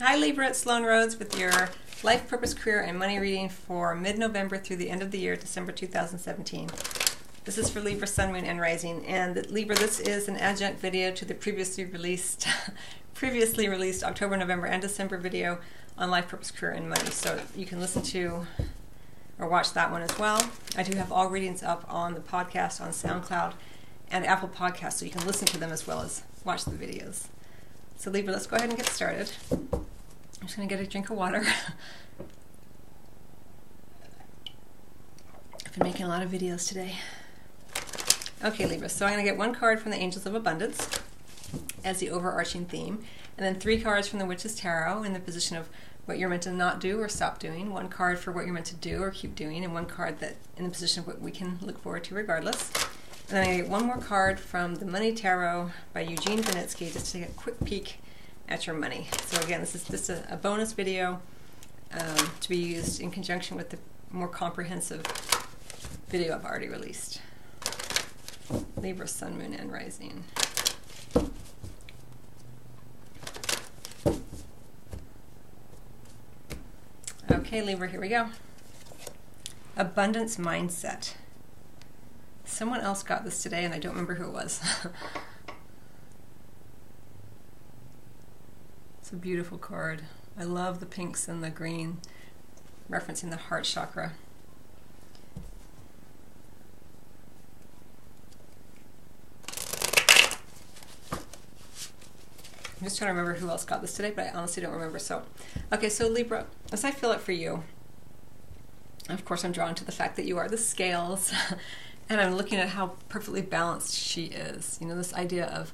Hi Libra, it's Sloan Rhodes with your life, purpose, career, and money reading for mid-November through the end of the year, December 2017. This is for Libra, Sun, Moon, and Rising. And Libra, this is an adjunct video to the previously released October, November, and December video on life, purpose, career, and money. So you can listen to or watch that one as well. I do have all readings up on the podcast on SoundCloud and Apple Podcasts, so you can listen to them as well as watch the videos. So Libra, let's go ahead and get started. I'm just going to get a drink of water. I've been making a lot of videos today. Okay, Libra, so I'm going to get one card from the Angels of Abundance as the overarching theme, and then 3 cards from the Witch's Tarot in the position of what you're meant to not do or stop doing, 1 card for what you're meant to do or keep doing, and 1 card that in the position of what we can look forward to regardless. And then I'm going to get 1 more card from the Money Tarot by Eugene Vinitsky just to take a quick peek at your money. So again, this is just a bonus video to be used in conjunction with the more comprehensive video I've already released. Libra, Sun, Moon, and Rising. Okay, Libra, here we go. Abundance mindset. Someone else got this today, and I don't remember who it was. It's a beautiful card. I love the pinks and the green, referencing the heart chakra. I'm just trying to remember who else got this today, but I honestly don't remember. So, okay, so Libra, as I feel it for you, of course I'm drawn to the fact that you are the scales, and I'm looking at how perfectly balanced she is. You know, this idea of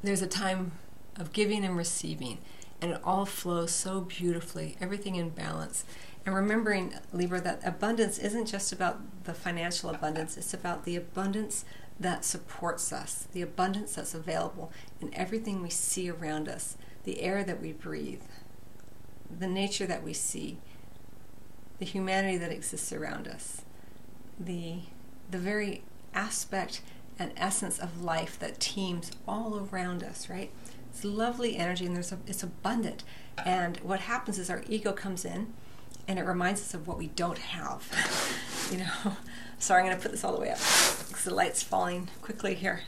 there's a time of giving and receiving, and it all flows so beautifully, everything in balance. And remembering, Libra, that abundance isn't just about the financial abundance, it's about the abundance that supports us, the abundance that's available in everything we see around us, the air that we breathe, the nature that we see, the humanity that exists around us, the very aspect and essence of life that teems all around us, right? It's lovely energy, and it's abundant. And what happens is our ego comes in, and it reminds us of what we don't have. You know, sorry, I'm going to put this all the way up because the light's falling quickly here.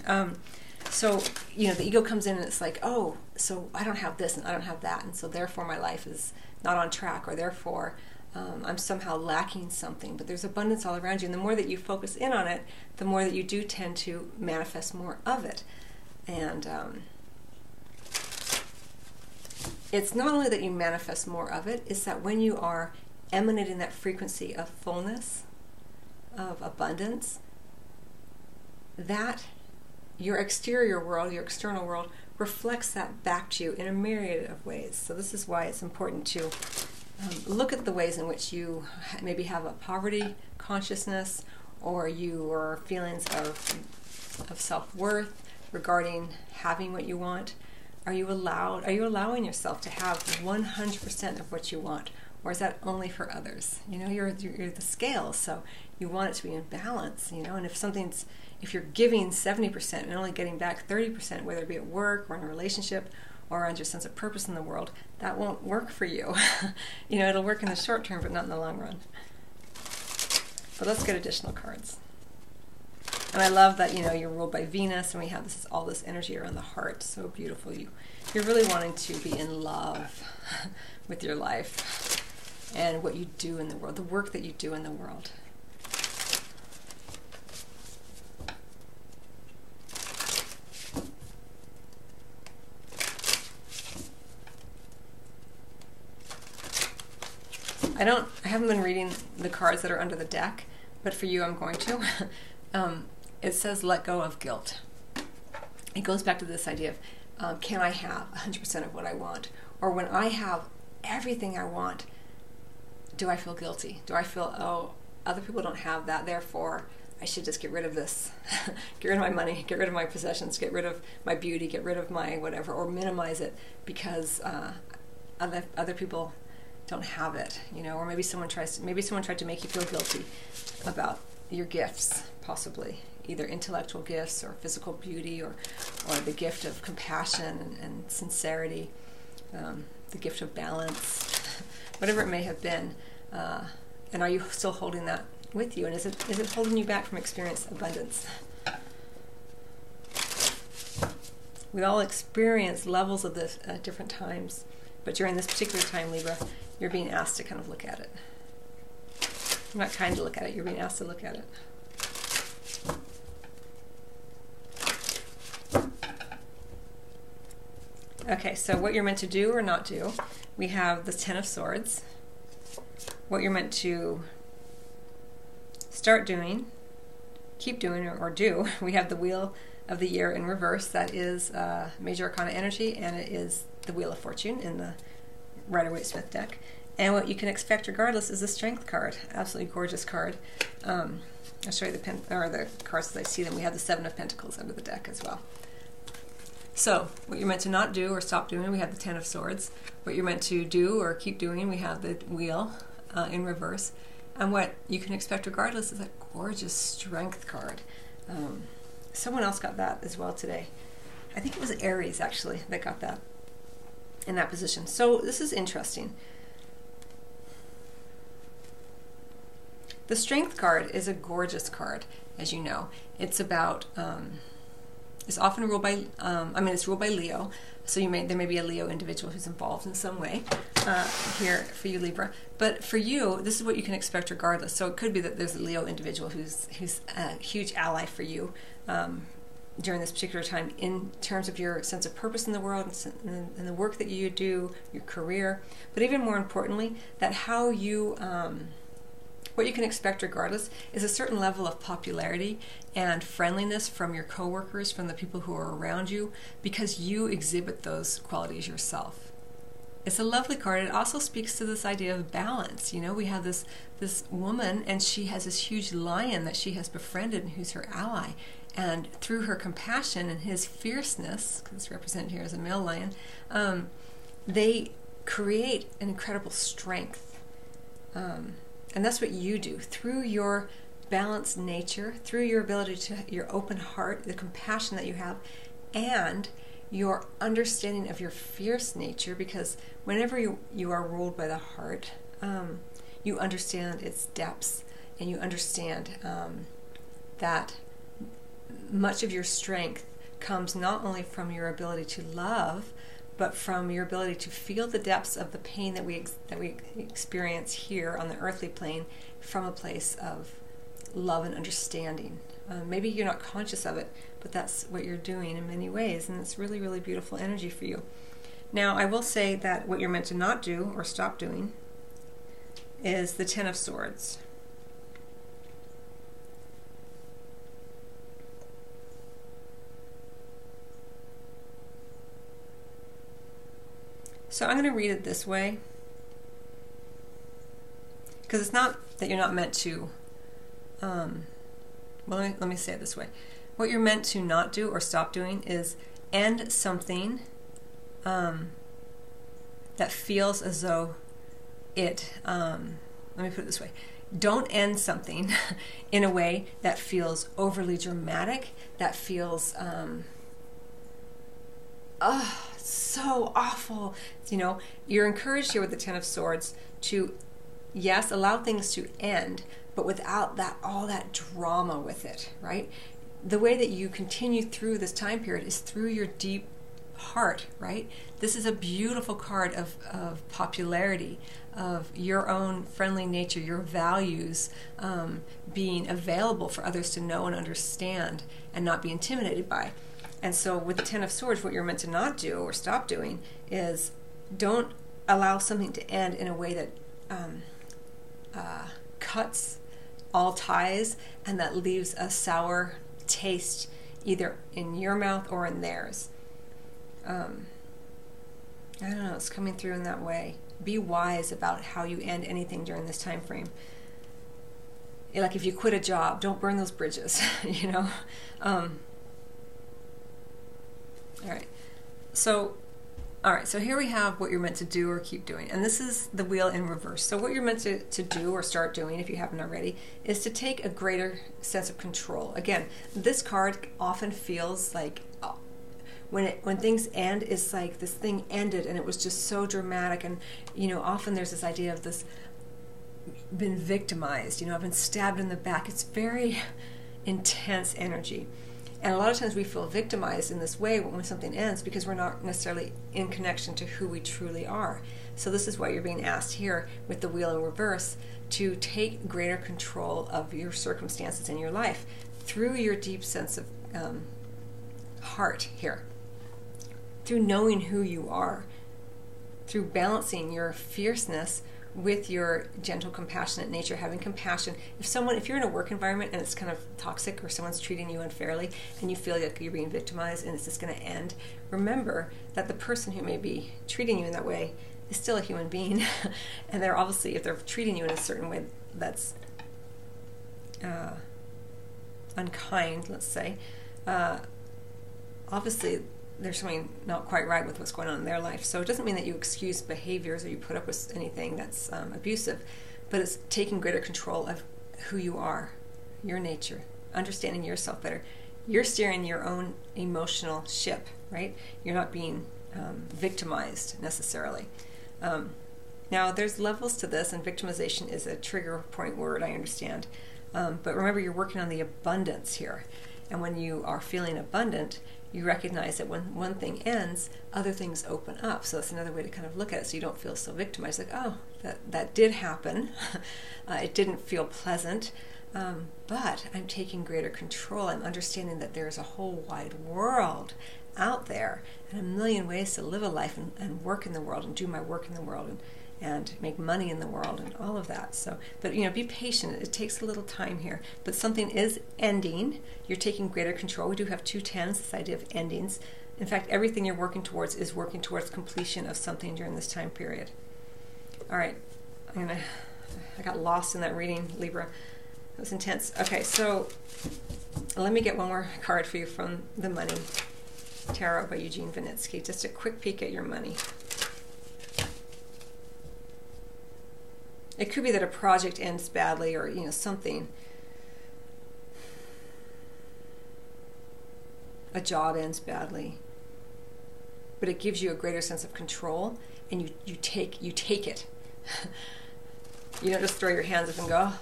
So, you know, the ego comes in and it's like, oh, so I don't have this and I don't have that, and so therefore my life is not on track, or therefore I'm somehow lacking something. But there's abundance all around you, and the more that you focus in on it, the more that you do tend to manifest more of it. And it's not only that you manifest more of it, it's that when you are emanating that frequency of fullness, of abundance, that your exterior world, your external world, reflects that back to you in a myriad of ways. So this is why it's important to look at the ways in which you maybe have a poverty consciousness, or your feelings of self-worth regarding having what you want. Are you allowing yourself to have 100% of what you want, or is that only for others? You know, you're the scale, so you want it to be in balance, you know, and if you're giving 70% and only getting back 30%, whether it be at work or in a relationship or on your sense of purpose in the world, that won't work for you. You know, it'll work in the short term, but not in the long run. But let's get additional cards. And I love that, you know, you're ruled by Venus, and we have all this energy around the heart. So beautiful. You're really wanting to be in love with your life and what you do in the world, the work that you do in the world. I haven't been reading the cards that are under the deck, but for you I'm going to. It says let go of guilt. It goes back to this idea of can I have 100% of what I want? Or when I have everything I want, do I feel guilty? Do I feel, oh, other people don't have that, therefore I should just get rid of this. Get rid of my money, get rid of my possessions, get rid of my beauty, get rid of my whatever, or minimize it because other people don't have it, you know, or maybe someone tried to make you feel guilty about your gifts, possibly, either intellectual gifts or physical beauty or the gift of compassion and sincerity. the gift of balance, whatever it may have been. And are you still holding that with you? And is it holding you back from experience abundance? We all experience levels of this at different times, but during this particular time, Libra, you're being asked to kind of look at it. You're not kind to look at it, you're being asked to look at it. Okay, so what you're meant to do or not do, we have the Ten of Swords. What you're meant to start doing, keep doing, or do, we have the Wheel of the Year in reverse. That is Major Arcana energy, and it is the Wheel of Fortune in the Rider-Waite-Smith deck. And what you can expect regardless is the Strength card. Absolutely gorgeous card. I'll show you the cards as I see them. We have the Seven of Pentacles under the deck as well. So, what you're meant to not do or stop doing, we have the Ten of Swords. What you're meant to do or keep doing, we have the Wheel in reverse. And what you can expect regardless is that gorgeous Strength card. Someone else got that as well today. I think it was Aries, actually, that got that in that position. So this is interesting. The Strength card is a gorgeous card, as you know. It's about... it's often ruled by, it's ruled by Leo, so there may be a Leo individual who's involved in some way here for you, Libra. But for you, this is what you can expect regardless. So it could be that there's a Leo individual who's a huge ally for you during this particular time in terms of your sense of purpose in the world and the work that you do, your career. But even more importantly, that how you... what you can expect regardless is a certain level of popularity and friendliness from your coworkers, from the people who are around you, because you exhibit those qualities yourself. It's a lovely card. It also speaks to this idea of balance. You know, we have this woman, and she has this huge lion that she has befriended and who's her ally. And through her compassion and his fierceness, because it's represented here as a male lion, they create an incredible strength. And that's what you do through your balanced nature, through your ability to, your open heart, the compassion that you have, and your understanding of your fierce nature, because whenever you are ruled by the heart, you understand its depths, and you understand that much of your strength comes not only from your ability to love, but from your ability to feel the depths of the pain that we experience here on the earthly plane from a place of love and understanding. Maybe you're not conscious of it, but that's what you're doing in many ways, and it's really, really beautiful energy for you. Now, I will say that what you're meant to not do or stop doing is the Ten of Swords. So I'm going to read it this way, because it's not that you're not meant to, well, let me say it this way. What you're meant to not do or stop doing is end something that feels as though it, let me put it this way. Don't end something in a way that feels overly dramatic, that feels, so awful. You know, you're encouraged here with the Ten of Swords to, yes, allow things to end, but without all that drama with it, right? The way that you continue through this time period is through your deep heart, right? This is a beautiful card of popularity, of your own friendly nature, your values being available for others to know and understand and not be intimidated by. And so with the Ten of Swords, what you're meant to not do or stop doing is don't allow something to end in a way that cuts all ties and that leaves a sour taste either in your mouth or in theirs. I don't know, it's coming through in that way. Be wise about how you end anything during this time frame. Like if you quit a job, don't burn those bridges, you know? All right, so here we have what you're meant to do or keep doing. And this is the wheel in reverse. So what you're meant to do or start doing, if you haven't already, is to take a greater sense of control. Again, this card often feels like when things end, it's like this thing ended and it was just so dramatic. And often there's this idea of this been victimized. I've been stabbed in the back. It's very intense energy. And a lot of times we feel victimized in this way when something ends because we're not necessarily in connection to who we truly are. So this is why you're being asked here with the wheel in reverse to take greater control of your circumstances in your life through your deep sense of heart here, through knowing who you are, through balancing your fierceness with your gentle, compassionate nature, having compassion. If you're in a work environment and it's kind of toxic or someone's treating you unfairly and you feel like you're being victimized and it's just going to end, remember that the person who may be treating you in that way is still a human being. And they're obviously, if they're treating you in a certain way that's unkind, let's say, obviously there's something not quite right with what's going on in their life. So it doesn't mean that you excuse behaviors or you put up with anything that's abusive, but it's taking greater control of who you are, your nature, understanding yourself better. You're steering your own emotional ship, right? You're not being victimized necessarily. Now, there's levels to this, and victimization is a trigger point word, I understand. But remember, you're working on the abundance here. And when you are feeling abundant, you recognize that when one thing ends, other things open up. So that's another way to kind of look at it so you don't feel so victimized. Like, oh, that did happen. It didn't feel pleasant. But I'm taking greater control. I'm understanding that there's a whole wide world out there and a million ways to live a life and work in the world and do my work in the world and make money in the world and all of that. So, but be patient. It takes a little time here. But something is ending. You're taking greater control. We do have 2 tens, this idea of endings. In fact, everything you're working towards is working towards completion of something during this time period. All right. I got lost in that reading, Libra. It was intense. Okay, so let me get one more card for you from The Money Tarot by Eugene Vinitsky. Just a quick peek at your money. It could be that a project ends badly or, something. A job ends badly. But it gives you a greater sense of control and you take it. You don't just throw your hands up and go, oh,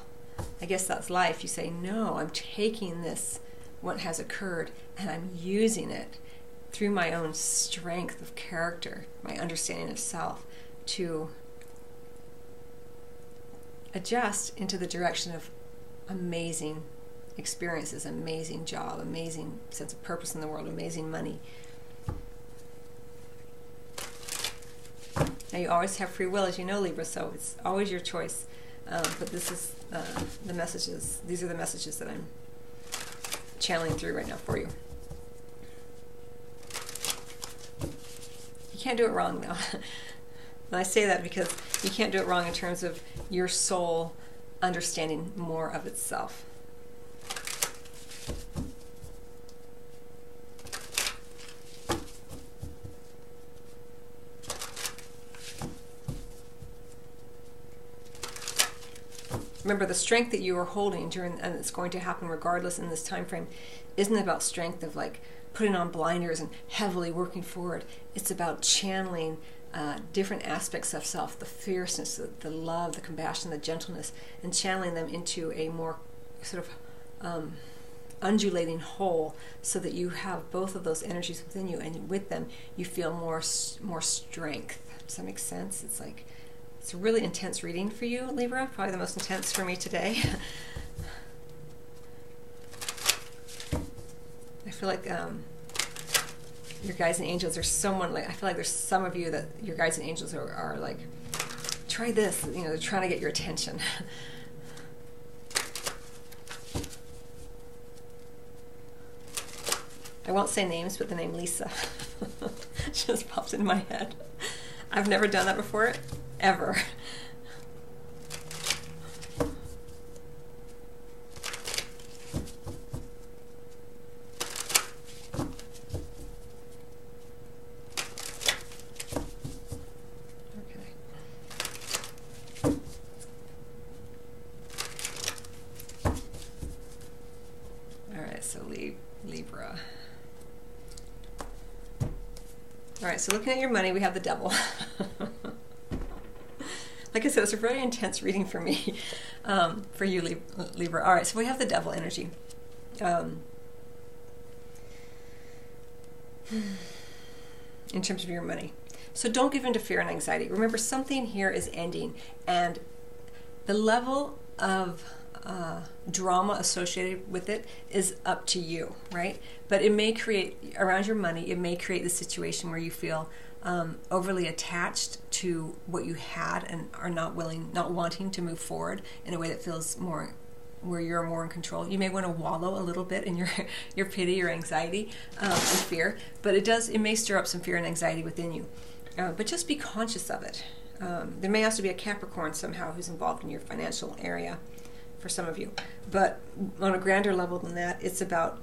I guess that's life. You say, no, I'm taking this, what has occurred, and I'm using it through my own strength of character, my understanding of self, to adjust into the direction of amazing experiences, amazing job, amazing sense of purpose in the world, amazing money. Now you always have free will, as you know, Libra, so it's always your choice. But this is the messages. These are the messages that I'm channeling through right now for you. You can't do it wrong, though. And I say that because you can't do it wrong in terms of your soul understanding more of itself. Remember, the strength that you are holding during, and it's going to happen regardless in this time frame, isn't about strength of like putting on blinders and heavily working forward. It's about channeling different aspects of self, the fierceness, the love, the compassion, the gentleness, and channeling them into a more sort of undulating whole, so that you have both of those energies within you, and with them you feel more strength. Does that make sense? It's like, it's a really intense reading for you, Libra, probably the most intense for me today. I feel like your guides and angels are someone, like, I feel like there's some of you that your guides and angels are like, try this, they're trying to get your attention. I won't say names, but the name Lisa just popped into my head. I've never done that before, ever. Libra. so looking at your money, we have the devil. Like I said, it's a very intense reading for me, for you, Libra. All right, so we have the devil energy. In terms of your money. So don't give in to fear and anxiety. Remember, something here is ending, and the level of drama associated with it is up to you, right? But it may create, around your money, it may create the situation where you feel overly attached to what you had and are not wanting to move forward in a way that feels more, where you're more in control. You may want to wallow a little bit in your pity or anxiety and fear, but it may stir up some fear and anxiety within you. But just be conscious of it. There may also be a Capricorn somehow who's involved in your financial area for some of you. But on a grander level than that, it's about,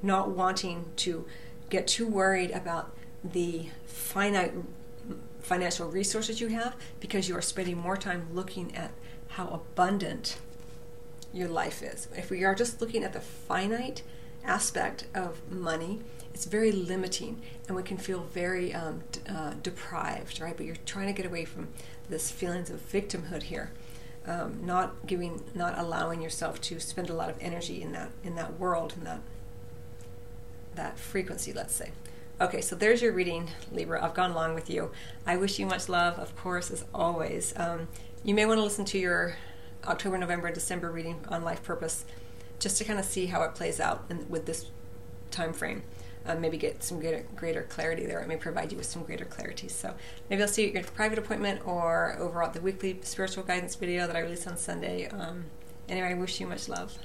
not wanting to get too worried about the finite financial resources you have, because you are spending more time looking at how abundant your life is. If we are just looking at the finite aspect of money, it's very limiting, and we can feel very deprived, right? But you're trying to get away from this feelings of victimhood here, not allowing yourself to spend a lot of energy in that world, in that frequency, let's say. Okay, so there's your reading, Libra. I've gone long with you. I wish you much love, of course, as always. You may want to listen to your October, November, December reading on life purpose, just to kind of see how it plays out with this time frame. Maybe get some greater clarity there. It may provide you with some greater clarity. So maybe I'll see you at your private appointment or over at the weekly spiritual guidance video that I release on Sunday. Anyway, I wish you much love.